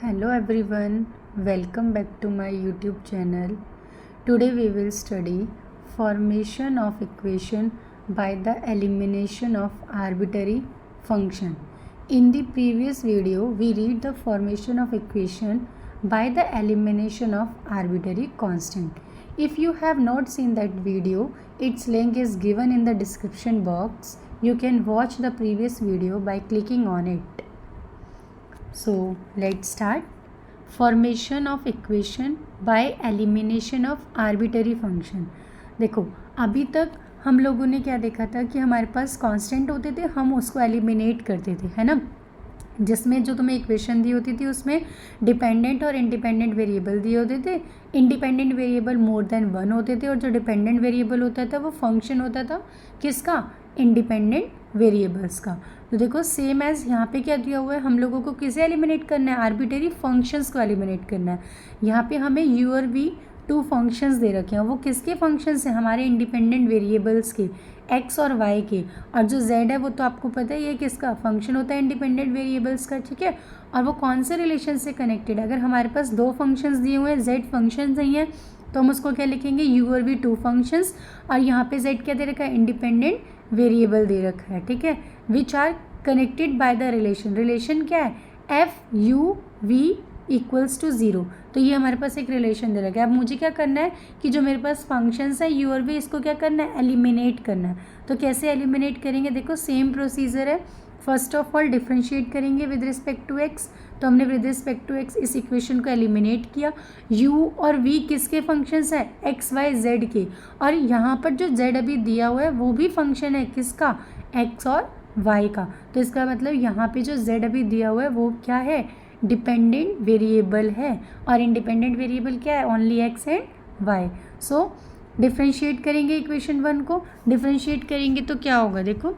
Hello everyone, welcome back to my YouTube channel. Today we will study formation of equation by the elimination of arbitrary function. In the previous video we read the formation of equation by the elimination of arbitrary constant. If you have not seen that video, its link is given in the description box. You can watch the previous video by clicking on it. So let's start. Formation of equation by elimination of arbitrary function. देखो अभी तक हम लोगों ने क्या देखा था कि हमारे पास कांस्टेंट होते थे, हम उसको एलिमिनेट करते थे, है ना. जिसमें जो तुम्हें इक्वेशन दी होती थी उसमें डिपेंडेंट और इंडिपेंडेंट वेरिएबल दिए होते थे. Independent variable more than one होते थे और जो डिपेंडेंट वेरिएबल होता था वो फंक्शन होता था किसका, इंडिपेंडेंट वेरिएबल्स का. तो देखो सेम एज यहाँ पे क्या दिया हुआ है, हम लोगों को किसे एलिमिनेट करना है, आर्बिटरी फंक्शंस को एलिमिनेट करना है. यहाँ पे हमें यू और वी टू फंक्शंस दे रखे हैं. वो किसके फंक्शंस हैं, हमारे इंडिपेंडेंट वेरिएबल्स के, एक्स और वाई के. और जो जेड है वो तो आपको पता है ये किसका फंक्शन होता है, इंडिपेंडेंट वेरिएबल्स का, ठीक है. और वो कौन से रिलेशन से कनेक्टेड है, अगर हमारे पास दो फंक्शंस दिए हुए हैं, जेड फंक्शन नहीं है तो हम उसको क्या लिखेंगे, यू और वी टू फंक्शंस. और यहाँ पे जेड क्या दे रखा है, इंडिपेंडेंट वेरिएबल दे रखा है, ठीक है. Which are connected by the relation. Relation क्या है, F U V equals to zero. तो ये हमारे पास एक रिलेशन दे रखा है. अब मुझे क्या करना है कि जो मेरे पास फंक्शंस है यू और वी, इसको क्या करना है, एलिमिनेट करना है. तो कैसे एलिमिनेट करेंगे, देखो सेम प्रोसीजर है. फर्स्ट ऑफ ऑल डिफ्रेंशिएट करेंगे विद रिस्पेक्ट टू एक्स. तो हमने विद रिस्पेक्ट टू एक्स इस इक्वेशन को एलिमिनेट किया. यू और वी किसके फंक्शंस है, एक्स वाई जेड के. और यहाँ पर जो जेड अभी दिया हुआ है वो भी फंक्शन है किसका, एक्स और वाई का. तो इसका मतलब यहाँ पे जो जेड अभी दिया हुआ है वो क्या है, डिपेंडेंट वेरिएबल है. और इंडिपेंडेंट वेरिएबल क्या है, only X and Y. So differentiate करेंगे इक्वेशन वन को. डिफ्रेंशिएट करेंगे तो क्या होगा, देखो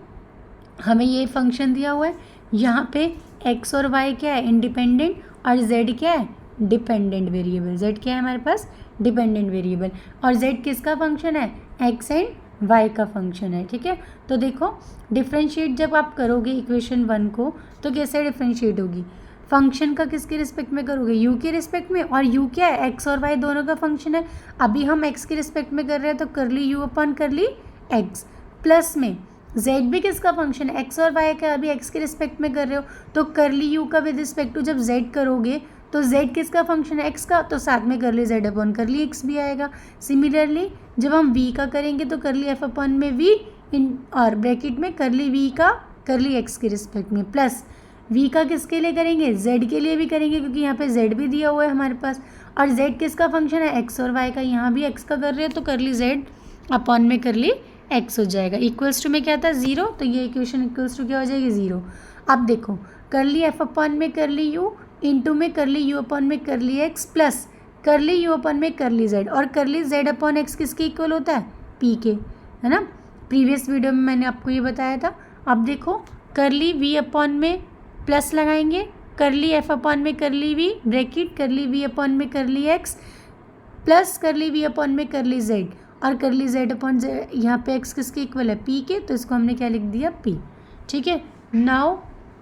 हमें ये फंक्शन दिया हुआ है, यहाँ पे एक्स और वाई क्या है, इंडिपेंडेंट, और जेड क्या है, डिपेंडेंट वेरिएबल. जेड क्या है हमारे पास, डिपेंडेंट वेरिएबल. और जेड किसका फंक्शन है, एक्स एंड वाई का फंक्शन है, ठीक है. तो देखो डिफ्रेंशिएट जब आप करोगे इक्वेशन वन को तो कैसे डिफ्रेंशिएट होगी, फंक्शन का किसके रिस्पेक्ट में करोगे, यू के रिस्पेक्ट में. और यू क्या है, एक्स और वाई दोनों का फंक्शन है. अभी हम एक्स के रिस्पेक्ट में कर रहे हैं तो कर ली यू अपॉन कर ली एक्स. प्लस में जेड भी किसका फंक्शन है, एक्स और वाई का. अभी एक्स के रिस्पेक्ट में कर रहे हो तो कर ली यू का विद रिस्पेक्ट टू जब जेड करोगे तो जेड किसका फंक्शन है, एक्स का. तो साथ में कर ली जेड अपॉन कर ली एक्स भी आएगा. सिमिलरली जब हम वी का करेंगे तो कर ली एफ अपॉन में वी इन और ब्रैकेट में कर ली वी का कर ली एक्स के रिस्पेक्ट में, प्लस वी का किसके लिए करेंगे, जेड के लिए भी करेंगे क्योंकि यहाँ पे जेड भी दिया हुआ है हमारे पास. और जेड किसका फंक्शन है, एक्स और वाई का. यहाँ भी एक्स का कर रहे हो तो कर ली जेड अपॉन में कर ली एक्स हो जाएगा. इक्वल्स टू में क्या था, जीरो. तो ये इक्वेशन इक्वल्स टू क्या हो जाएगी, जीरो. अब देखो कर ली एफ अपॉन में कर ली यू, इंटू में कर ली यू अपॉन में कर ली एक्स, प्लस कर ली यू अपॉन में कर ली जेड. और कर ली जेड अपॉन एक्स किसके इक्वल होता है, पी के, है ना. प्रीवियस वीडियो में मैंने आपको ये बताया था. अब देखो कर ली वी अपॉन में प्लस लगाएंगे, कर ली एफ अपॉन में कर ली वी ब्रैकेट, कर ली वी अपॉन में कर ली एक्स, प्लस कर ली वी अपॉन में कर ली जेड. और कर ली जेड अपॉन जेड, यहाँ पे एक्स किसके इक्वल है, पी के. तो इसको हमने क्या लिख दिया, पी, ठीक है. Now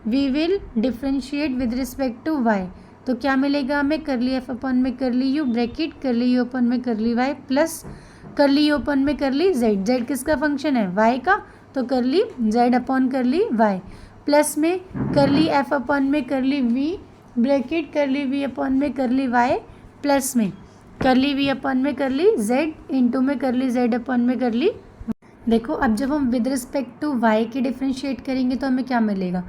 we will differentiate with respect to Y. तो क्या मिलेगा हमें, कर ली एफ अपॉन में कर ली यू ब्रैकेट, कर ली यू अपॉन में कर ली वाई, प्लस कर ली यू अपॉन में कर ली जेड. जेड किसका फंक्शन है, वाई का. तो कर ली जेड अपॉन कर ली वाई, प्लस में कर ली एफ अपॉन में कर ली वी ब्रैकेट, कर ली वी अपॉन में कर ली वाई, प्लस में कर ली वी अपॉन में कर ली जेड, इंटू में कर ली जेड अपॉन में कर ली. देखो अब जब हम विद रिस्पेक्ट टू वाई के डिफ्रेंशिएट करेंगे तो हमें क्या मिलेगा,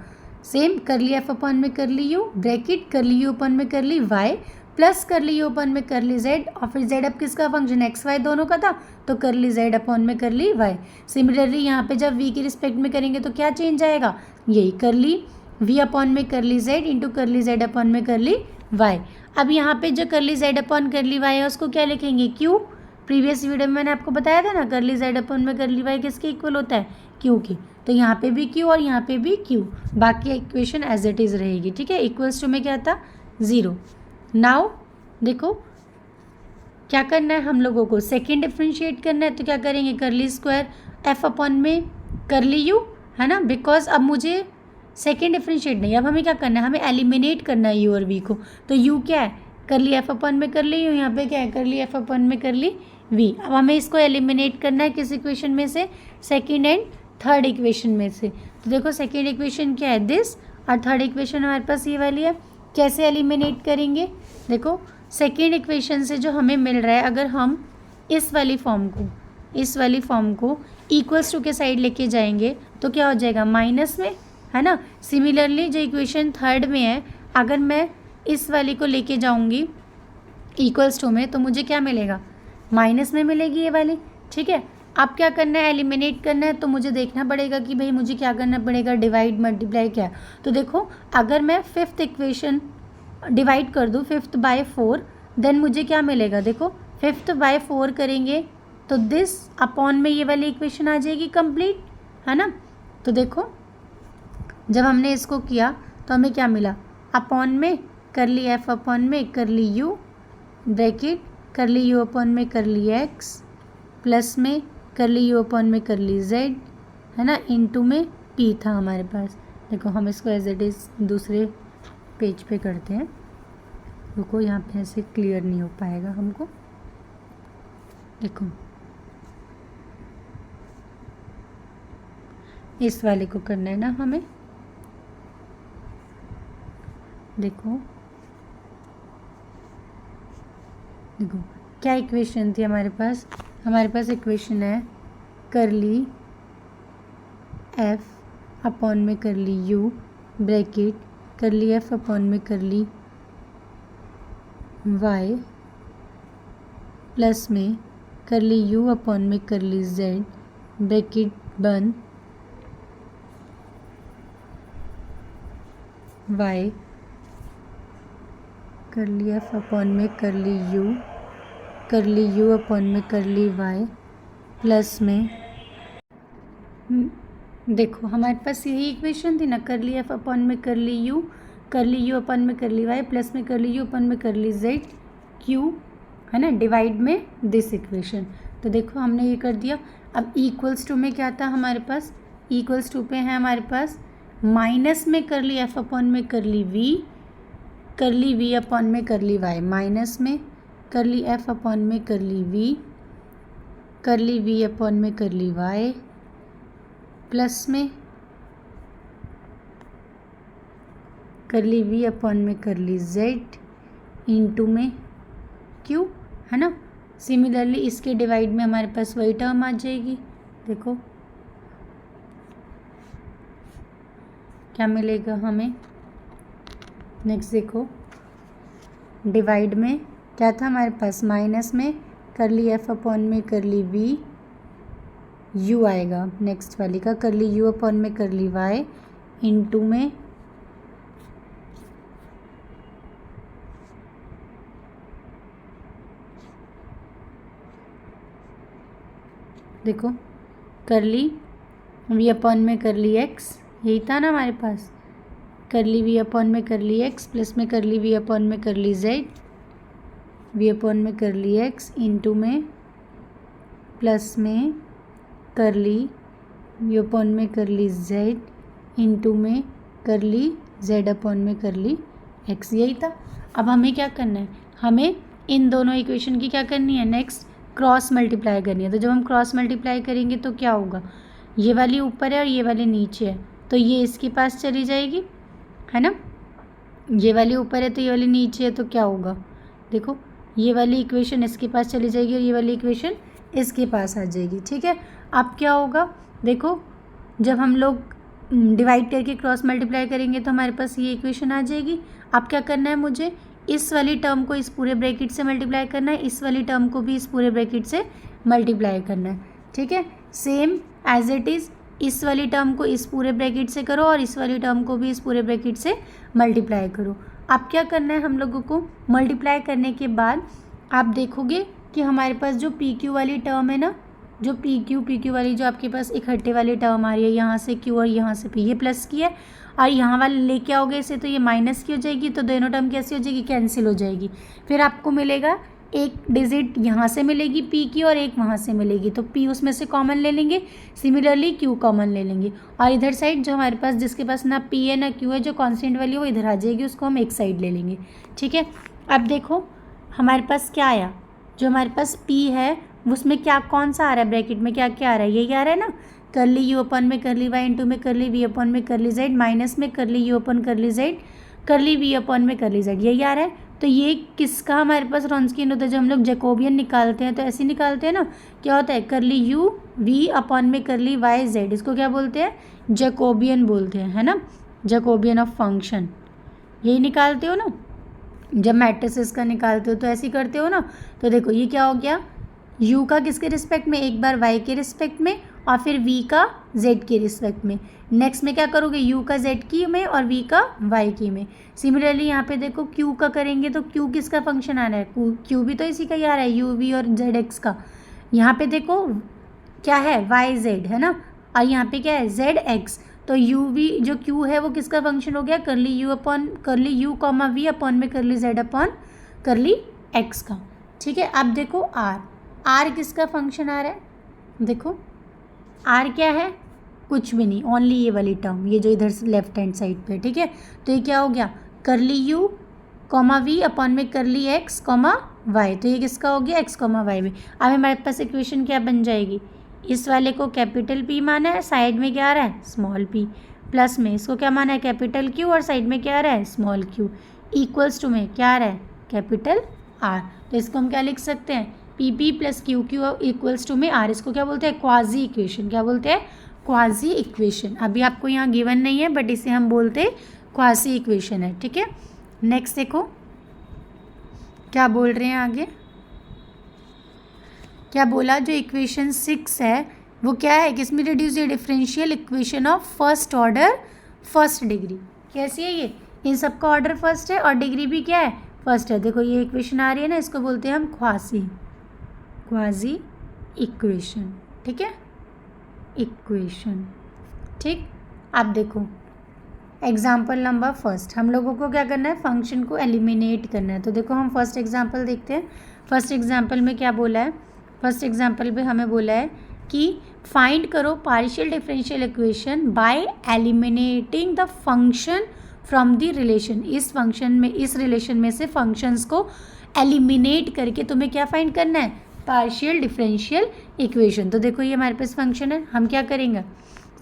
सेम कर ली एफ अपॉन में कर ली यू ब्रैकेट, कर ली यू अपॉन में कर ली वाई, प्लस कर ली यू अपॉन में कर ली जेड. और फिर जेड अब किसका फंक्शन, एक्स वाई दोनों का था तो कर ली जेड अपॉन में कर ली वाई. सिमिलरली यहाँ पे जब वी के रिस्पेक्ट में करेंगे तो क्या चेंज आएगा, यही कर ली वी अपॉन में कर ली जेड इंटू कर ली जेड अपॉन में कर ली वाई. अब यहाँ पे जो कर ली जेड अपॉन कर ली वाई है उसको क्या लिखेंगे, क्यू. प्रीवियस वीडियो में मैंने आपको बताया था ना, कर ली जेड अपॉन में कर ली वाई किसके इक्वल होता है, क्यू के. तो यहाँ पे भी क्यू और यहाँ पे भी क्यू. बाकी इक्वेशन एज इट इज़ रहेगी, ठीक है. इक्वल्स टू में क्या था, ज़ीरो. नाउ देखो क्या करना है हम लोगों को, सेकेंड डिफ्रेंशिएट करना है. तो क्या करेंगे, कर ली स्क्वायर एफ अपॉन में कर ली यू, है ना. बिकॉज अब मुझे सेकेंड डिफरेंशिएट नहीं, अब हमें क्या करना है, हमें एलिमिनेट करना है यू और वी को। तो यू क्या है, कर ली एफ अपन में कर ली यू, यहाँ पे क्या है, कर ली एफ अपन में कर ली वी। अब हमें इसको एलिमिनेट करना है किस इक्वेशन में से, सेकेंड एंड थर्ड इक्वेशन में से। तो देखो सेकेंड इक्वेशन क्या है दिस, और थर्ड इक्वेशन हमारे पास ये वाली है। कैसे एलिमिनेट करेंगे, देखो सेकेंड इक्वेशन से जो हमें मिल रहा है, अगर हम इस वाली फॉर्म को इक्वल्स टू के साइड लेके जाएंगे तो क्या हो जाएगा, माइनस में, है ना। सिमिलरली जो इक्वेशन थर्ड में है, अगर मैं इस वाली को लेके जाऊंगी इक्वल्स टू में तो मुझे क्या मिलेगा, माइनस में मिलेगी ये वाली, ठीक है। अब क्या करना है, एलिमिनेट करना है, तो मुझे देखना पड़ेगा कि भाई मुझे क्या करना पड़ेगा, डिवाइड मल्टीप्लाई क्या है। तो देखो अगर मैं फिफ्थ इक्वेशन डिवाइड कर दूँ फिफ्थ बाय 4, देन मुझे क्या मिलेगा, देखो फिफ्थ बाय 4 करेंगे तो दिस अपॉन में ये वाली इक्वेशन आ जाएगी कंप्लीट, है ना। तो देखो जब हमने इसको किया तो हमें क्या मिला, अपॉन में कर ली एफ अपॉन में कर ली यू, ब्रैकेट कर ली यू अपॉन में कर ली एक्स, प्लस में कर ली यू अपॉन में कर ली जेड, है ना, इनटू में पी था हमारे पास। देखो हम इसको एज इट इज़ दूसरे पेज पे करते हैं, रुको यहाँ पे ऐसे क्लियर नहीं हो पाएगा हमको। देखो इस वाले को करना है ना हमें, देखो क्या इक्वेशन थी हमारे पास इक्वेशन है कर ली एफ अपॉन में कर ली यू, ब्रैकेट कर ली एफ अपॉन में कर ली वाई, प्लस में कर ली यू अपॉन में कर ली जेड, ब्रैकेट बंद, वाई कर ली एफ अपॉन में कर ली यू अपॉन में कर ली वाई, प्लस में देखो हमारे पास यही इक्वेशन थी ना, कर ली एफ अपॉन में कर ली यू अपॉन में कर ली वाई, प्लस में कर ली यू अपॉन में कर ली जेड क्यू, है ना, डिवाइड में दिस इक्वेशन। तो देखो हमने ये कर दिया। अब इक्वल्स टू में क्या था हमारे पास, इक्वल्स टू पे है हमारे पास माइनस में कर ली एफ अपॉन में कर ली वी अपॉन में कर ली वाई, माइनस में कर ली एफ अपॉन में कर ली वी अपॉन में कर ली वाई, प्लस में कर ली वी अपॉन में कर ली जेड इनटू में क्यू, है ना। सिमिलरली इसके डिवाइड में हमारे पास वही टर्म आ जाएगी। देखो क्या मिलेगा हमें, नेक्स्ट देखो डिवाइड में क्या था हमारे पास, माइनस में कर ली एफ अपॉन में कर ली वी, यू आएगा नेक्स्ट वाली का, कर ली यू अपॉन में कर ली वाई इनटू में देखो कर ली वी अपॉन में कर ली एक्स, यही था ना हमारे पास, कर ली वी अपॉन में कर ली एक्स, प्लस में कर ली वी अपॉन में कर ली जेड, वी अपॉन में कर ली एक्स इनटू में प्लस में कर ली वी अपॉन में कर ली जेड इनटू में कर ली जेड अपॉन में कर ली एक्स, यही था। अब हमें क्या करना है, हमें इन दोनों इक्वेशन की क्या करनी है, नेक्स्ट क्रॉस मल्टीप्लाई करनी है। तो जब हम क्रॉस मल्टीप्लाई करेंगे तो क्या होगा, ये वाली ऊपर है और ये वाली नीचे है, तो ये इसके पास चली जाएगी, है ना। ये वाली ऊपर है तो ये वाली नीचे है, तो क्या होगा, देखो ये वाली इक्वेशन इसके पास चली जाएगी और ये वाली इक्वेशन इसके पास आ जाएगी, ठीक है। अब क्या होगा, देखो जब हम लोग डिवाइड करके क्रॉस मल्टीप्लाई करेंगे तो हमारे पास ये इक्वेशन आ जाएगी। अब क्या करना है, मुझे इस वाली टर्म को इस पूरे ब्रैकेट से मल्टीप्लाई करना है, इस वाली टर्म को भी इस पूरे ब्रैकेट से मल्टीप्लाई करना है, ठीक है। सेम एज इट इज़ इस वाली टर्म को इस पूरे ब्रैकेट से करो और इस वाली टर्म को भी इस पूरे ब्रैकेट से मल्टीप्लाई करो। अब क्या करना है हम लोगों को, मल्टीप्लाई करने के बाद आप देखोगे कि हमारे पास जो पी क्यू वाली टर्म है ना, जो पी क्यू वाली जो आपके पास इकट्ठे वाली टर्म आ रही है, यहाँ से क्यू और यहाँ से पी, ये प्लस की है और यहाँ वाले लेके आओगे इसे तो ये माइनस की हो जाएगी, तो दोनों टर्म कैसी हो जाएगी, कैंसिल हो जाएगी। फिर आपको मिलेगा एक डिजिट यहाँ से मिलेगी p की और एक वहाँ से मिलेगी, तो p उसमें से कॉमन ले लेंगे, सिमिलरली q कॉमन ले लेंगे, और इधर साइड जो हमारे पास जिसके पास ना p है ना q है, जो कांस्टेंट वाली वो इधर आ जाएगी, उसको हम एक साइड ले लेंगे। ठीक है, अब देखो हमारे पास क्या आया, जो हमारे पास p है उसमें क्या कौन सा आ रहा है, ब्रैकेट में क्या क्या आ रहा है, यही आ रहा है ना, करली यू अपन में करली वाई इंटू में करली वी अपन में करली जेड माइनस में करली यू अपन करली जेड करली वी अपन में करली जेड, यही आ रहा है। तो ये किसका हमारे पास रॉन्स्कियन होता है, जो हम लोग जैकोबियन निकालते हैं तो ऐसे निकालते हैं ना, क्या होता है, करली यू वी अपन में करली वाई जेड, इसको क्या बोलते हैं, जैकोबियन बोलते हैं, है ना, जैकोबियन ऑफ फंक्शन, यही निकालते हो ना, जब मैट्रिसेस का निकालते हो तो ऐसे ही करते हो ना। तो देखो ये क्या हो गया, u का किसके रिस्पेक्ट में, एक बार y के रिस्पेक्ट में और फिर v का z के रिस्पेक्ट में, नेक्स्ट में क्या करोगे, u का z की में और v का y की में। सिमिलरली यहाँ पे देखो q का करेंगे तो q किसका फंक्शन आ रहा है, q भी तो इसी का ही आ रहा है, u v और z x का। यहाँ पे देखो क्या है, y z है ना, और यहाँ पे क्या है, z x, तो u v जो q है वो किसका फंक्शन हो गया, करली u अपॉन करली u कॉमा v अपॉन में करली z अपॉन करली x का। ठीक है, अब देखो r किसका फंक्शन आ रहा है, देखो r क्या है, कुछ भी नहीं, ओनली ये वाली टर्म, ये जो इधर से लेफ्ट हैंड साइड पे, ठीक है, तो ये क्या हो गया, करली u कॉमा वी अपॉन में करली x कॉमा y, तो ये किसका हो गया, x कॉमा y में। अब हमारे पास इक्वेशन क्या बन जाएगी, इस वाले को कैपिटल P माना है, साइड में क्या आ रहा है, स्मॉल p, प्लस में इसको क्या माना है, कैपिटल Q, और साइड में क्या आ रहा है, स्मॉल q, इक्वल्स टू में क्या आ रहा है, कैपिटल R। तो इसको हम क्या लिख सकते हैं, P P plus Q Q equals to में आर, इसको क्या बोलते हैं, क्वाजी इक्वेशन, क्या बोलते हैं, क्वाजी इक्वेशन। अभी आपको यहाँ गिवन नहीं है बट इसे हम बोलते हैं क्वाजी इक्वेशन है। ठीक है, नेक्स्ट देखो क्या बोल रहे हैं आगे, क्या बोला, जो इक्वेशन 6 है वो क्या है, किसमें रिड्यूस ये differential equation of first order first degree, कैसी है ये, इन सबका ऑर्डर फर्स्ट है और डिग्री भी क्या है, फर्स्ट है। देखो ये इक्वेशन आ रही है ना, इसको बोलते हैं हम क्वाजी इक्वेशन। ठीक है, इक्वेशन। ठीक, अब देखो एग्जाम्पल नंबर फर्स्ट, हम लोगों को क्या करना है, फंक्शन को एलिमिनेट करना है। तो देखो हम फर्स्ट एग्जाम्पल देखते हैं। फर्स्ट एग्जाम्पल में क्या बोला है, फर्स्ट एग्जाम्पल में हमें बोला है कि फाइंड करो partial differential equation by eliminating the function from the relation. इस फंक्शन में, इस रिलेशन में से फंक्शंस को एलिमिनेट करके तुम्हें क्या फाइंड करना है, पार्शियल डिफरेंशियल इक्वेशन। तो देखो ये हमारे पास फंक्शन है, हम क्या करेंगे,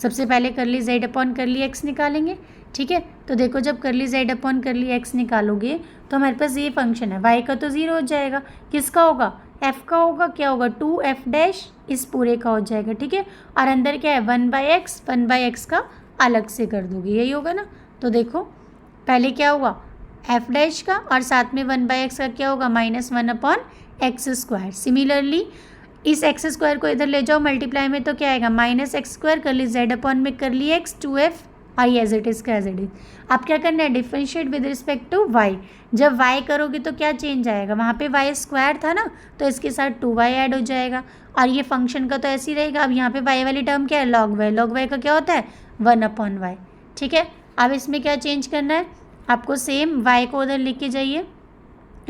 सबसे पहले करली z अपॉन करली x निकालेंगे। ठीक है, तो देखो जब करली z अपॉन करली x निकालोगे तो हमारे पास ये फंक्शन है, y का तो 0 हो जाएगा, किसका होगा, f का होगा, क्या होगा 2f डैश, इस पूरे का हो जाएगा। ठीक है, और अंदर क्या है 1/x का अलग से कर दोगे, यही होगा ना। तो देखो पहले क्या हुआ, f डैश का, और साथ में 1/x का क्या होगा, -1/x²। सिमिलरली इस x² को इधर ले जाओ मल्टीप्लाई में, तो क्या आएगा, -x² करली z अपॉन में करली x 2f, और एज इट इज़ का एज इट इज़। अब क्या करना है, differentiate with respect to y। जब y करोगे तो क्या चेंज आएगा, वहाँ पे y² था ना, तो इसके साथ 2y ऐड हो जाएगा, और ये फंक्शन का तो ऐसे ही रहेगा। अब यहाँ पे y वाली टर्म क्या है, log y का क्या होता है 1/y। ठीक है, अब इसमें क्या चेंज करना है, आपको सेम y को उधर लेके जाइए।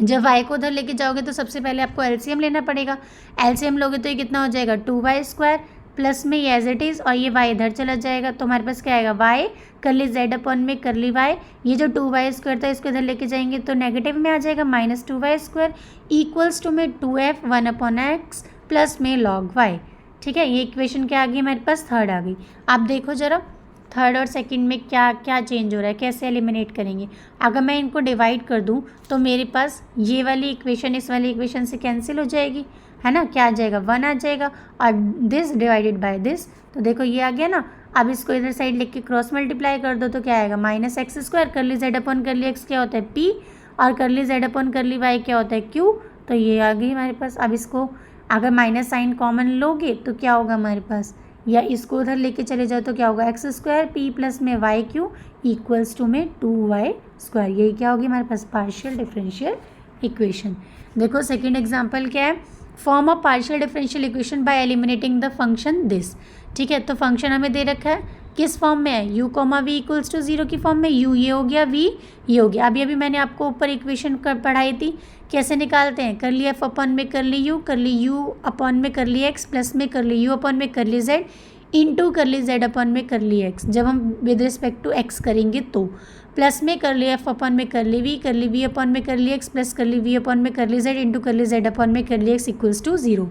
जब y को उधर लेके जाओगे तो सबसे पहले आपको एलसीएम लेना पड़ेगा। एलसीएम लोगे तो ये कितना हो जाएगा, 2y² प्लस में ये एज इट इज़, और ये y इधर चला जाएगा, तो हमारे पास क्या आएगा, y करली z अपॉन में करली y, ये जो 2y² था इसको इधर लेके जाएंगे तो नेगेटिव में आ जाएगा, -2y² इक्वल्स टू में 2f 1/x प्लस में log y। ठीक है, ये इक्वेशन क्या आ गई हमारे पास, थर्ड आ गई। आप देखो जरा थर्ड और सेकंड में क्या क्या चेंज हो रहा है, कैसे एलिमिनेट करेंगे। अगर मैं इनको डिवाइड कर दूं तो मेरे पास ये वाली इक्वेशन इस वाली इक्वेशन से कैंसिल हो जाएगी, है ना, क्या आ जाएगा 1 आ जाएगा, और दिस डिवाइडेड बाय दिस, तो देखो ये आ गया ना। अब इसको इधर साइड लिख के क्रॉस मल्टीप्लाई कर दो तो क्या आएगा, -x² करली z अपॉन करली x क्या होता है p, और करली z अपॉन करली y क्या होता है q, तो ये आ गई हमारे पास। अब इसको अगर माइनस साइन कॉमन लोगे तो क्या होगा हमारे पास, या इसको उधर लेके चले जाओ तो क्या होगा, x² p प्लस में y³ इक्वल्स टू में 2y²। यही क्या होगी हमारे पास, पार्शियल डिफरेंशियल इक्वेशन। देखो सेकंड एग्जांपल क्या है, form a partial differential equation by eliminating the function this. ठीक है, तो फंक्शन हमें दे रखा है किस फॉर्म में है, u comma V equals to 0 की फॉर्म में। u ये हो गया, v ये हो गया। अभी मैंने आपको ऊपर इक्वेशन पढ़ाई थी, कैसे निकालते हैं, कर ली एफ अपन में कर ली u, कर ली u अपन में कर ली x, प्लस में कर ली u अपन में कर ली z, इंटू कर ली z अपन में कर ली x। जब हम विद रिस्पेक्ट टू x करेंगे तो प्लस में कर ली एफ अपन में कर ली v अपन में कर ली x, प्लस कर ली v अपन में कर ली z, इंटू कर ली z अपन में कर ली x इक्वल्स टू 0।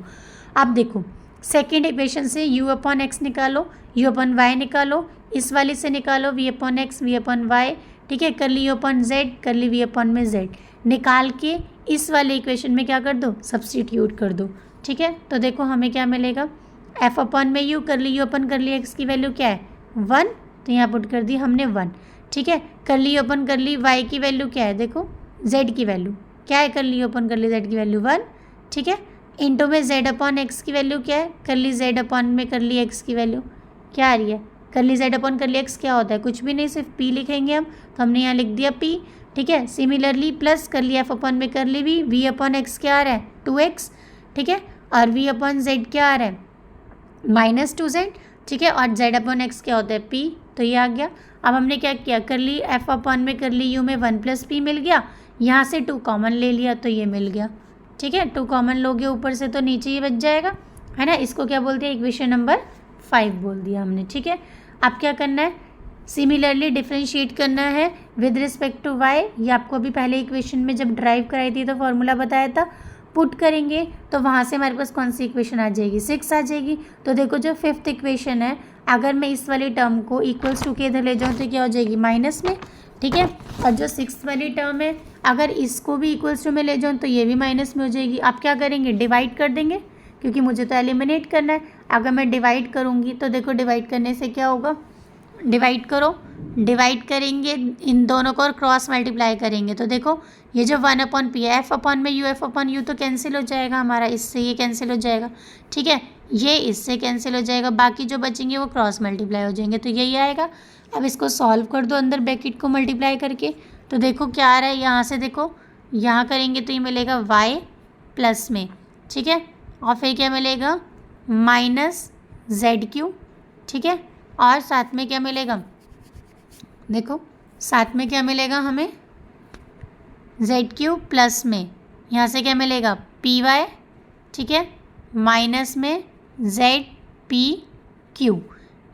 अब देखो सेकेंड इक्वेशन से u अपन x निकालो, u अपन y निकालो, इस वाले से निकालो v अपन x, v अपन y। ठीक है, कर ली u अपन z, कर ली v अपन में z, निकाल के इस वाले इक्वेशन में क्या कर दो, सब्सटीट्यूट कर दो। ठीक है, तो देखो हमें क्या मिलेगा, f अपन में u, कर ली u अपन कर ली x की वैल्यू क्या है 1, तो यहाँ पुट कर दी हमने 1। ठीक है, कर ली अपन कर ली y की वैल्यू क्या है, देखो z की वैल्यू क्या है, कर ली अपन कर ली z की वैल्यू 1। ठीक है, इंटू में z अपॉन x की वैल्यू क्या है, कर ली z अपॉन में कर ली x की वैल्यू क्या आ रही है, कर ली z अपॉन कर ली x क्या होता है, कुछ भी नहीं, सिर्फ p लिखेंगे हम, तो हमने यहाँ लिख दिया p। ठीक है, सिमिलरली प्लस कर ली f अपॉन में कर ली v अपॉन x क्या आ रहा है 2x। ठीक है, और v अपॉन z क्या आ रहा है -2z। ठीक है, और z अपॉन x क्या होता है p, तो ये आ गया। अब हमने क्या किया, कर ली f अपॉन में कर ली u में 1 प्लस p मिल गया, यहाँ से 2 कॉमन ले लिया तो ये मिल गया। ठीक है, 2 कॉमन लोगे ऊपर से तो नीचे ये बच जाएगा, है ना। इसको क्या बोलते हैं, इक्वेशन नंबर 5 बोल दिया हमने। ठीक है, अब क्या करना है, सिमिलरली डिफ्रेंशिएट करना है विद रिस्पेक्ट टू y। ये आपको अभी पहले इक्वेशन में जब ड्राइव कराई थी तो फॉर्मूला बताया था, पुट करेंगे तो वहाँ से हमारे पास कौन सी इक्वेशन आ जाएगी, 6 आ जाएगी। तो देखो जो 5th इक्वेशन है, अगर मैं इस वाली टर्म को इक्वल्स टू के इधर ले जाऊँ तो क्या हो जाएगी माइनस में। ठीक है, और जो 6th वाली टर्म है, अगर इसको भी इक्वल्स टू में ले जाऊँ तो ये भी माइनस में हो जाएगी। आप क्या करेंगे, डिवाइड कर देंगे, क्योंकि मुझे तो एलिमिनेट करना है। अगर मैं डिवाइड करूँगी तो देखो डिवाइड करने से क्या होगा, डिवाइड करो, डिवाइड करेंगे इन दोनों को और क्रॉस मल्टीप्लाई करेंगे तो देखो ये जो 1 अपॉन पी है, एफ अपॉन में यू, एफ अपॉन यू तो कैंसिल हो जाएगा हमारा, इससे ये कैंसिल हो जाएगा। ठीक है, ये इससे कैंसिल हो जाएगा, बाकी जो बचेंगे वो क्रॉस मल्टीप्लाई हो जाएंगे, तो यही आएगा। अब इसको सॉल्व कर दो अंदर ब्रैकेट को मल्टीप्लाई करके, तो देखो क्या आ रहा है, यहाँ से देखो यहाँ करेंगे तो ये मिलेगा y प्लस में। ठीक है, और फिर क्या मिलेगा -z3। ठीक है, और साथ में क्या मिलेगा, देखो साथ में क्या मिलेगा हमें z3 प्लस में, यहाँ से क्या मिलेगा py। ठीक है, माइनस में zpq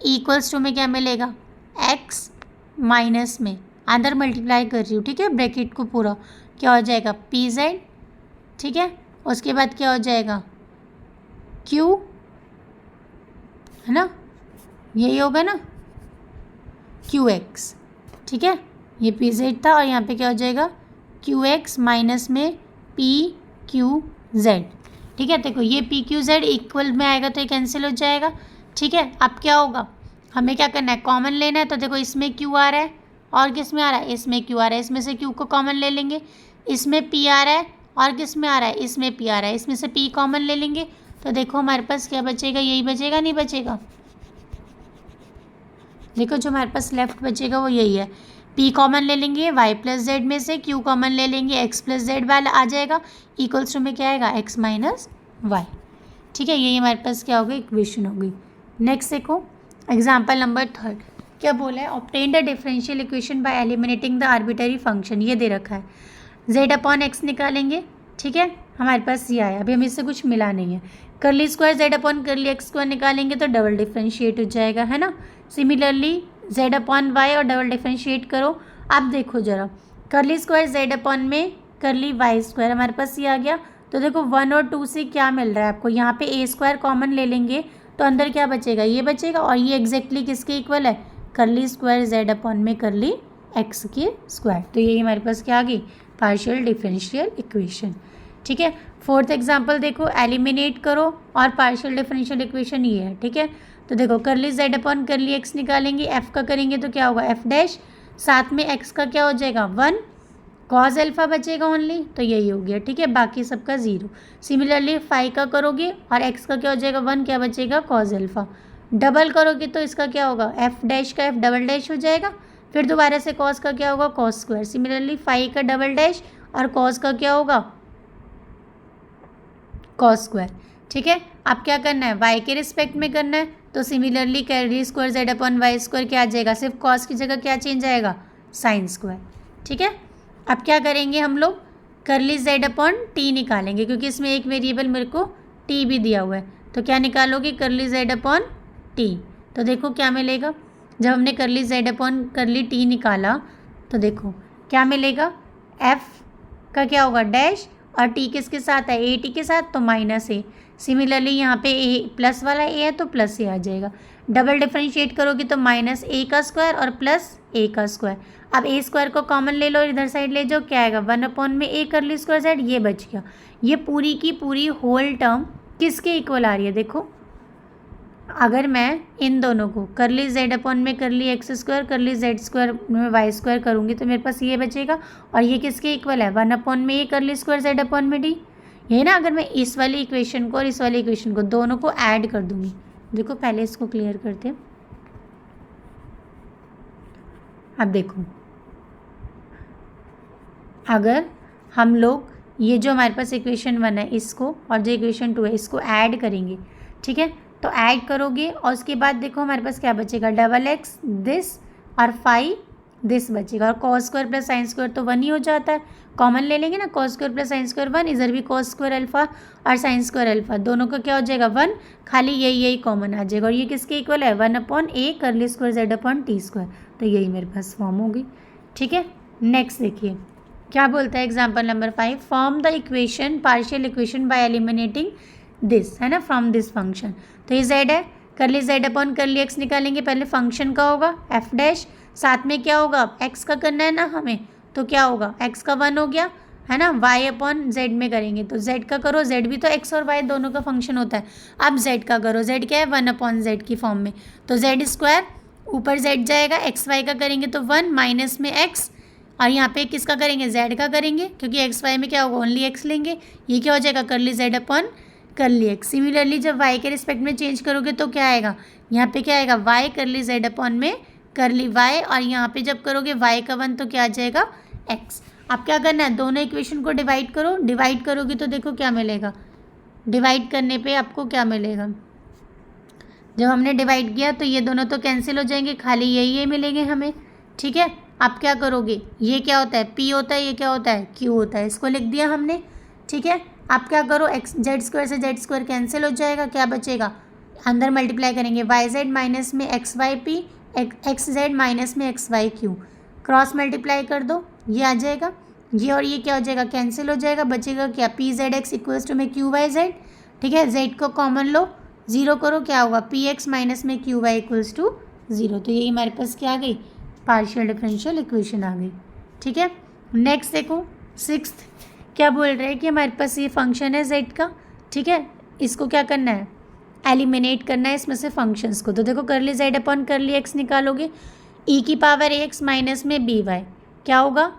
इक्वल्स टू में क्या मिलेगा x माइनस में, अंदर मल्टीप्लाई कर रही हूँ। ठीक है, ब्रैकेट को पूरा क्या हो जाएगा pz। ठीक है, उसके बाद क्या हो जाएगा q, है ना, यही होगा ना qx। ठीक है, ये pz था और यहाँ पे क्या हो जाएगा qx माइनस में pqz। ठीक है, देखो ये pqz इक्वल में आएगा तो ये कैंसिल हो जाएगा। ठीक है, अब क्या होगा, हमें क्या करना है, कॉमन लेना है। तो देखो इसमें q आ रहा है और किस में आ रहा है, इसमें q आ रहा है, इसमें से q को कॉमन ले लेंगे, इसमें p आ रहा है और किस में आ रहा है, इसमें p आ रहा है, इसमें से p कॉमन ले लेंगे तो देखो हमारे पास क्या बचेगा, यही बचेगा, नहीं बचेगा, देखो जो हमारे पास लेफ्ट बचेगा वो यही है। p कॉमन ले लेंगे y प्लस z में से, q कॉमन ले लेंगे x प्लस z वाला आ जाएगा, इक्वल्स टू में क्या आएगा x माइनस y। ठीक है, यही हमारे पास क्या होगी, इक्वेशन होगी। नेक्स्ट देखो एग्जाम्पल नंबर 3, क्या बोला है, obtain the differential equation by eliminating the arbitrary function. ये दे रखा है z अपॉन x निकालेंगे। ठीक है, हमारे पास ये आया, अभी हमें इससे कुछ मिला नहीं है। करली स्क्वायर z अपॉन करली x स्क्वायर निकालेंगे तो डबल डिफ्रेंशिएट हो जाएगा, है ना। सिमिलरली z अपॉन y और डबल डिफ्रेंशिएट करो। अब देखो जरा, करली स्क्वायर z अपॉन में करली y स्क्वायर हमारे पास ये आ गया, तो देखो 1 और 2 से क्या मिल रहा है आपको, यहाँ पे a स्क्वायर कॉमन ले लेंगे तो अंदर क्या बचेगा, ये बचेगा, और ये एग्जैक्टली किसके इक्वल है, करली स्क्वायर z अपॉन में करली x के स्क्वायर। तो यही हमारे पास क्या आ गई, पार्शियल डिफरेंशियल इक्वेशन। ठीक है, 4th एग्जाम्पल देखो, एलिमिनेट करो और पार्शियल डिफरेंशियल इक्वेशन ये है। ठीक है, तो देखो करली z अपॉन करली x निकालेंगे, f का करेंगे तो क्या होगा f डैश, साथ में x का क्या हो जाएगा 1, कॉज अल्फा बचेगा ओनली, तो यही हो गया। ठीक है, बाकी सबका 0। सिमिलरली फाई का करोगे और x का क्या हो जाएगा 1, क्या बचेगा कॉज अल्फा, डबल करोगे तो इसका क्या होगा f डैश का f डबल डैश हो जाएगा, फिर दोबारा से कॉज का क्या होगा कॉस स्क्वायर। सिमिलरली फाई का डबल डैश और कॉज का क्या होगा कॉस स्क्वायर। ठीक है, अब क्या करना है, वाई के रिस्पेक्ट में करना है, तो similarly curly square Z upon Y square क्या आ जाएगा, सिर्फ कॉस की जगह क्या चेंज आएगा, साइन स्क्वायर। ठीक है, अब क्या करेंगे हम लोग, कर्ली जेड अपॉन टी निकालेंगे, क्योंकि इसमें एक वेरिएबल मेरे को टी भी दिया हुआ है। तो क्या निकालोगे, कर्ली जेड अपॉन टी। तो देखो क्या मिलेगा, जब हमने curly Z upon curly T निकाला तो देखो क्या मिलेगा, एफ का क्या होगा, डैश, और टी किसके साथ है, ए टी के साथ, तो माइनस ए। सिमिलरली यहाँ पे ए प्लस वाला ए है तो प्लस ए आ जाएगा। डबल डिफरेंशिएट करोगे तो माइनस ए का स्क्वायर और प्लस ए का स्क्वायर। अब ए स्क्वायर को कॉमन ले लो, इधर साइड ले जाओ, क्या आएगा, 1 में ए कर्ली स्क्वायर जेड, ये बच गया। ये पूरी की पूरी होल टर्म किसके इक्वल आ रही है, देखो अगर मैं इन दोनों को कर्ली जेड अपॉन में curly x square curly Z square में वाई स्क्वायर करूँगी तो मेरे पास ये बचेगा, और ये किसके इक्वल है, 1 में ए कर्ली स्क्वायर जेड अपॉन में डी। ये ना, अगर मैं इस वाली इक्वेशन को और इस वाली इक्वेशन को दोनों को ऐड कर दूंगी, देखो पहले इसको क्लियर करते हैं। अब देखो, अगर हम लोग ये जो हमारे पास इक्वेशन 1 है इसको और जो इक्वेशन 2 है इसको ऐड करेंगे, ठीक है, तो ऐड करोगे और उसके बाद देखो हमारे पास क्या बचेगा, डबल एक्स दिस और 5 दिस बचेगा, और cos square plus sine square तो 1 ही हो जाता है, कॉमन ले लेंगे ना, cos square plus sine square 1, इधर भी कॉस स्क्वायर अल्फा और साइन स्क्वायर अल्फा, दोनों का क्या हो जाएगा 1, खाली यही कॉमन आ जाएगा, और ये किसके इक्वल है, 1/a curly square Z upon T square. तो यही मेरे पास फॉर्म होगी। ठीक है, नेक्स्ट देखिए क्या बोलता है example number 5, form the equation partial equation by eliminating this, है ना, फ्रॉम दिस फंक्शन। तो ये जेड है, curly Z upon curly x निकालेंगे, पहले फंक्शन का होगा एफ डैश, साथ में क्या होगा, एक्स का करना है ना हमें, तो क्या होगा, एक्स का 1 हो गया, है ना, वाई अपॉन जेड में करेंगे तो जेड का करो, जेड भी तो एक्स और वाई दोनों का फंक्शन होता है। अब जेड का करो, जेड क्या है, 1/z की फॉर्म में, तो जेड स्क्वायर ऊपर जेड जाएगा, एक्स वाई का करेंगे तो 1 माइनस में एक्स, और यहाँ पे किसका करेंगे, जेड का करेंगे, क्योंकि एक्स वाई में क्या होगा, ओनली एक्स लेंगे, ये क्या हो जाएगा, curly Z upon curly x. Similarly जब वाई के रिस्पेक्ट में चेंज करोगे तो क्या आएगा, यहाँ पे क्या आएगा, वाई कर्ली जेड अपॉन में कर्ली वाई, और यहाँ पे जब करोगे वाई का 1 तो क्या आ जाएगा, एक्स। अब क्या करना है, दोनों इक्वेशन को डिवाइड करो, डिवाइड करोगे तो देखो क्या मिलेगा, डिवाइड करने पे आपको क्या मिलेगा, जब हमने डिवाइड किया तो ये दोनों तो कैंसिल हो जाएंगे, खाली ये मिलेंगे हमें। ठीक है, अब क्या करोगे, ये क्या होता है, p होता है, ये क्या होता है, q होता है, इसको लिख दिया हमने। ठीक है, अब क्या करो, एक्स जेड स्क्वायर से जेड स्क्वायर कैंसिल हो जाएगा, क्या बचेगा, अंदर मल्टीप्लाई करेंगे, वाई जेड माइनस में X Y P, X Z minus में X Y Q, cross multiply कर दो, ये आ जाएगा, ये और ये क्या हो जाएगा, कैंसिल हो जाएगा, बचेगा क्या, P Z X equals to में क्यू वाई जेड। ठीक है, जेड को कॉमन लो, 0 करो, क्या होगा, पी एक्स माइनस में क्यू वाई इक्वल्स टू 0। तो यही हमारे पास क्या आ गई, पार्शियल डिफरेंशियल इक्वेशन आ गई। ठीक है, नेक्स्ट देखो 6th, क्या बोल रहे हैं कि हमारे पास ये फंक्शन है जेड का। ठीक है, इसको क्या करना है, एलिमिनेट करना है इसमें से फंक्शंस को। तो देखो curly Z upon curly x निकालोगे, ई की पावर एक्स माइनस में बी वाई, क्या होगा,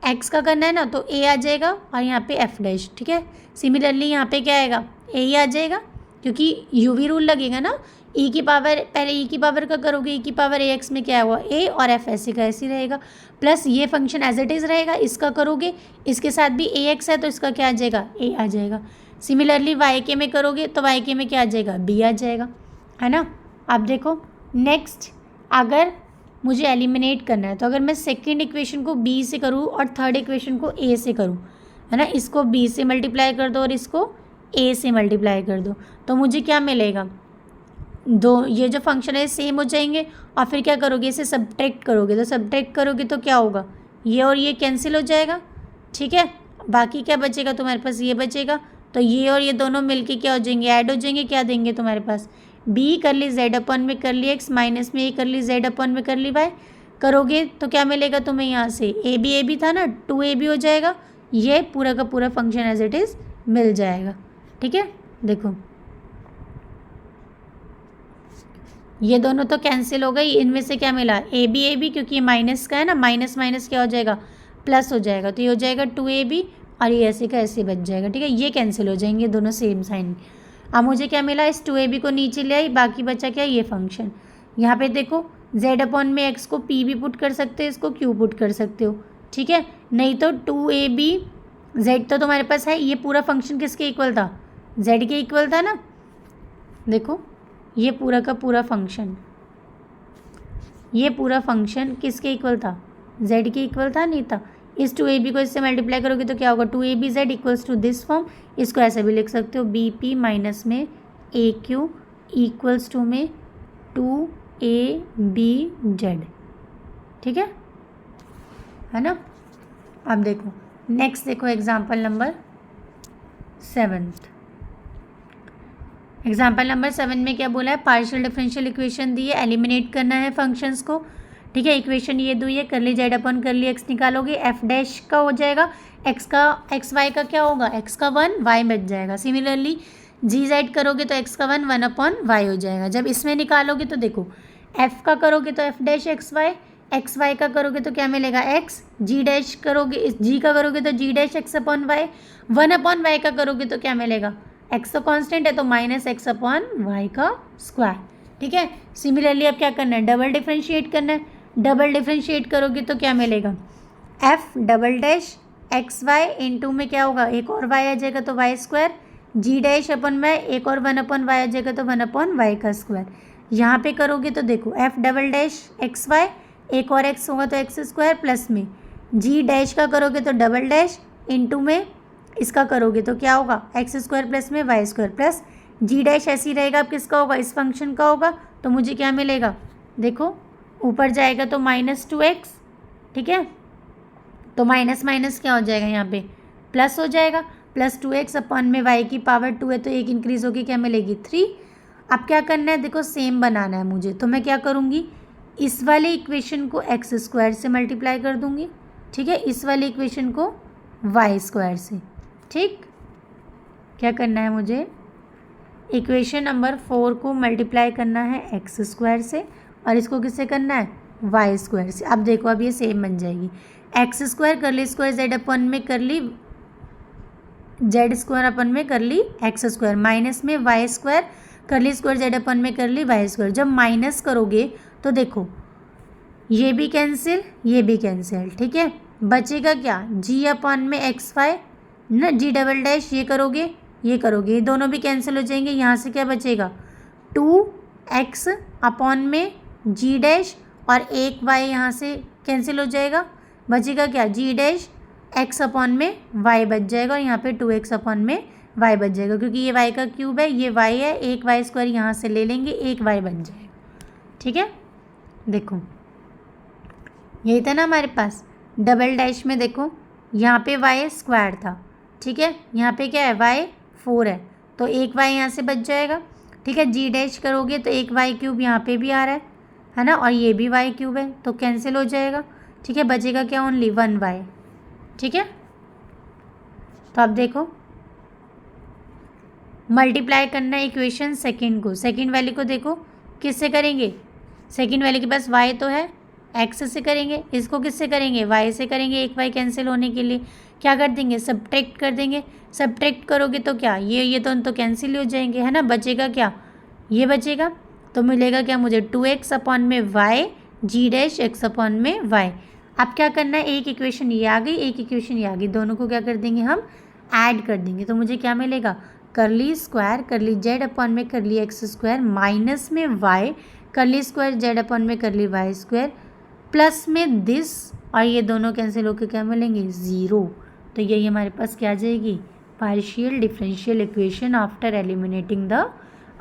एक्स का करना है ना तो ए आ जाएगा, और यहाँ पे एफ डैश। ठीक है, सिमिलरली यहाँ पे क्या आएगा, ए ही आ जाएगा, क्योंकि यूवी रूल लगेगा ना, ई की पावर, पहले ई की पावर का करोगे, ई की पावर ए एक्स में क्या हुआ, ए, और एफ ऐसे का ऐसे रहेगा, प्लस ये फंक्शन एज इट इज़ रहेगा, इसका करोगे, इसके साथ भी ए एक्स है तो इसका क्या आ जाएगा, ए आ जाएगा। सिमिलरली वाई के में करोगे तो वाई के में क्या आ जाएगा, बी आ जाएगा, है ना। अब देखो नेक्स्ट, अगर मुझे एलिमिनेट करना है तो अगर मैं सेकेंड इक्वेशन को बी से करूँ और थर्ड इक्वेशन को ए से करूँ, है ना, इसको बी से मल्टीप्लाई कर दो और इसको ए से मल्टीप्लाई कर दो, तो मुझे क्या मिलेगा, दो ये जो फंक्शन है सेम हो जाएंगे, और फिर क्या करोगे, इसे सब्ट्रैक्ट करोगे, तो सब्ट्रैक्ट करोगे तो क्या होगा, ये और ये कैंसिल हो जाएगा। ठीक है, बाकी क्या बचेगा तुम्हारे पास, ये बचेगा, तो ये और ये दोनों मिलके क्या हो जाएंगे, ऐड हो जाएंगे, क्या देंगे तुम्हारे पास, बी कर्ली जेड अपॉन में कर्ली एक्स माइनस में ए कर्ली जेड अपॉन में कर्ली वाई करोगे तो क्या मिलेगा तुम्हें, यहाँ से ए बी था ना, 2ab हो जाएगा, ये पूरा का पूरा फंक्शन एज इट इज़ मिल जाएगा। ठीक है, देखो ये दोनों तो कैंसिल हो गई, इनमें से क्या मिला, ए बी क्योंकि ये माइनस का है ना, माइनस माइनस क्या हो जाएगा, प्लस हो जाएगा, तो ये हो जाएगा 2ab, और ये ऐसे का ऐसे बच जाएगा। ठीक है, ये कैंसिल हो जाएंगे दोनों सेम साइन। अब मुझे क्या मिला, इस 2ab को नीचे ले आई, बाकी बचा क्या, ये फंक्शन। यहाँ पे देखो z अपॉन में x को p भी पुट कर सकते हो, इसको q पुट कर सकते हो। ठीक है, नहीं तो 2ab z तो तुम्हारे पास है, ये पूरा फंक्शन किसके इक्वल था, z के इक्वल था ना। देखो ये पूरा का पूरा फंक्शन, ये पूरा फंक्शन किसके इक्वल था, z के इक्वल था, नहीं था। इस 2ab को इससे मल्टीप्लाई करोगे तो क्या होगा, 2abz equals to this form. इसको ऐसा भी लिख सकते हो, bp माइनस में aq इक्वल्स टू में 2abz, ठीक है ना। अब देखो नेक्स्ट, देखो एग्जाम्पल नंबर 7। एग्जाम्पल नंबर 7 में क्या बोला है, पार्शियल डिफरेंशियल इक्वेशन दी है, एलिमिनेट करना है फंक्शंस को, ठीक है। इक्वेशन ये दी है, करली जेड अपन करली एक्स निकालोगे, एफ डैश का हो जाएगा, एक्स का एक्स वाई का क्या होगा, एक्स का 1 वाई बच जाएगा। सिमिलरली जी जेड करोगे तो एक्स का 1 अपॉन वाई हो जाएगा। जब इसमें निकालोगे तो देखो एफ का करोगे तो एफ डैश एक्स वाई का करोगे तो क्या मिलेगा, एक्स, जी डैश करोगे, जी का करोगे तो G dash X upon Y, 1 upon Y का करोगे तो क्या मिलेगा, एक्स तो कांस्टेंट है तो माइनस एक्स अपॉन वाई का स्क्वायर, ठीक है। सिमिलरली अब क्या करना है, डबल डिफ्रेंशिएट करना है। डबल डिफ्रेंशिएट करोगे तो क्या मिलेगा, F double dash X Y into में क्या होगा, एक और वाई आ जाएगा तो Y square, G dash upon Y, एक और 1 अपॉन वाई आ जाएगा तो 1 अपॉन वाई का स्क्वायर। यहाँ पे करोगे तो देखो F double dash X Y, एक और एक्स होगा तो एक्स स्क्वायर, प्लस में जी डैश का करोगे तो डबल डैश इंटू में इसका करोगे तो क्या होगा, एक्स स्क्वायर प्लस में वाई स्क्वायर, प्लस जी डैश ऐसी रहेगा, अब किसका होगा, इस फंक्शन का होगा। तो मुझे क्या मिलेगा, देखो ऊपर जाएगा तो -2x, ठीक है। तो माइनस माइनस क्या हो जाएगा, यहाँ पे प्लस हो जाएगा, प्लस 2x अपॉन में y की पावर 2 है तो एक इंक्रीज होगी, क्या मिलेगी 3। अब क्या करना है, देखो सेम बनाना है मुझे, तो मैं क्या करूँगी, इस वाले इक्वेशन को एक्स स्क्वायर से मल्टीप्लाई कर दूँगी, ठीक है, इस वाले इक्वेशन को वाई स्क्वायर से, ठीक। क्या करना है मुझे, इक्वेशन नंबर 4 को मल्टीप्लाई करना है एक्स स्क्वायर से और इसको किससे करना है, वाई स्क्वायर से। अब देखो अब ये सेम बन जाएगी, एक्स स्क्वायर कर ली स्क्वायर जेड अपन में कर ली जेड स्क्वायर अपन में कर ली एक्स स्क्वायर, माइनस में वाई स्क्वायर कर ली स्क्वायर जेड अपन में कर ली वाई स्क्वायर। जब माइनस करोगे तो देखो ये भी कैंसिल, ये भी कैंसिल, ठीक है। बचेगा क्या, जी अपन में एक्स वाई ना, जी डबल डैश ये करोगे ये दोनों भी कैंसिल हो जाएंगे। यहाँ से क्या बचेगा, 2x अपॉन में जी डैश और एक y यहाँ से कैंसिल हो जाएगा, बचेगा क्या, जी डैश x अपॉन में y बच जाएगा और यहाँ पे 2x अपॉन में y बच जाएगा, क्योंकि ये y का क्यूब है, ये y है, एक y स्क्वायर यहाँ से ले लेंगे, एक y बन जाएगा, ठीक है। देखो यही था ना हमारे पास, डबल डैश में देखो यहाँ पे y स्क्वायर था, ठीक है, यहाँ पे क्या है y 4 है तो एक y यहाँ से बच जाएगा, ठीक है। जी डैश करोगे तो एक y क्यूब यहाँ पे भी आ रहा है ना, और ये भी y क्यूब है तो कैंसिल हो जाएगा, ठीक है। बचेगा क्या, ओनली 1y, ठीक है। तो अब देखो मल्टीप्लाई करना है इक्वेशन सेकंड को, सेकंड वाले को देखो किससे करेंगे, सेकंड वाले के पास y तो है, x से करेंगे, इसको किससे करेंगे, y से करेंगे। एक y कैंसिल होने के लिए क्या कर देंगे, सब्ट्रैक्ट कर देंगे। सब्ट्रैक्ट करोगे तो क्या, ये तो कैंसिल हो जाएंगे, है ना। बचेगा क्या, ये बचेगा, तो मिलेगा क्या मुझे, 2x अपॉन में y जी डैश x अपॉन में y। अब क्या करना है, एक इक्वेशन ये आ गई, एक इक्वेशन ये आ गई, दोनों को क्या कर देंगे हम, ऐड कर देंगे। तो मुझे क्या मिलेगा, करली स्क्वायर करली जेड अपॉन में करली एक्स स्क्वायर माइनस में y करली स्क्वायर जेड अपॉन में करली वाई स्क्वायर प्लस में दिस, और ये दोनों कैंसिल होकर क्या मिलेंगे, 0। तो यही हमारे पास क्या आ जाएगी, partial differential equation after eliminating the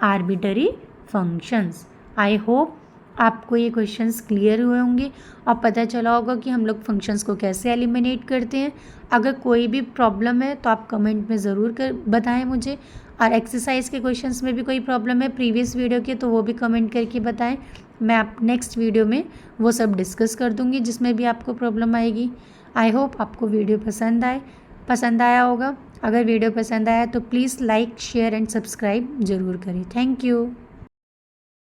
arbitrary functions. I hope आपको ये क्वेश्चंस क्लियर हुए होंगे और पता चला होगा कि हम लोग फंक्शंस को कैसे एलिमिनेट करते हैं। अगर कोई भी प्रॉब्लम है तो आप कमेंट में ज़रूर बताएं मुझे, और एक्सरसाइज के क्वेश्चंस में भी कोई प्रॉब्लम है प्रीवियस वीडियो के तो वो भी कमेंट करके बताएं। मैं आप नेक्स्ट वीडियो में वो सब डिस्कस कर दूँगी जिसमें भी आपको प्रॉब्लम आएगी। आई होप आपको वीडियो पसंद आया होगा। अगर वीडियो पसंद आया तो please like share and subscribe ज़रूर करें। Thank you.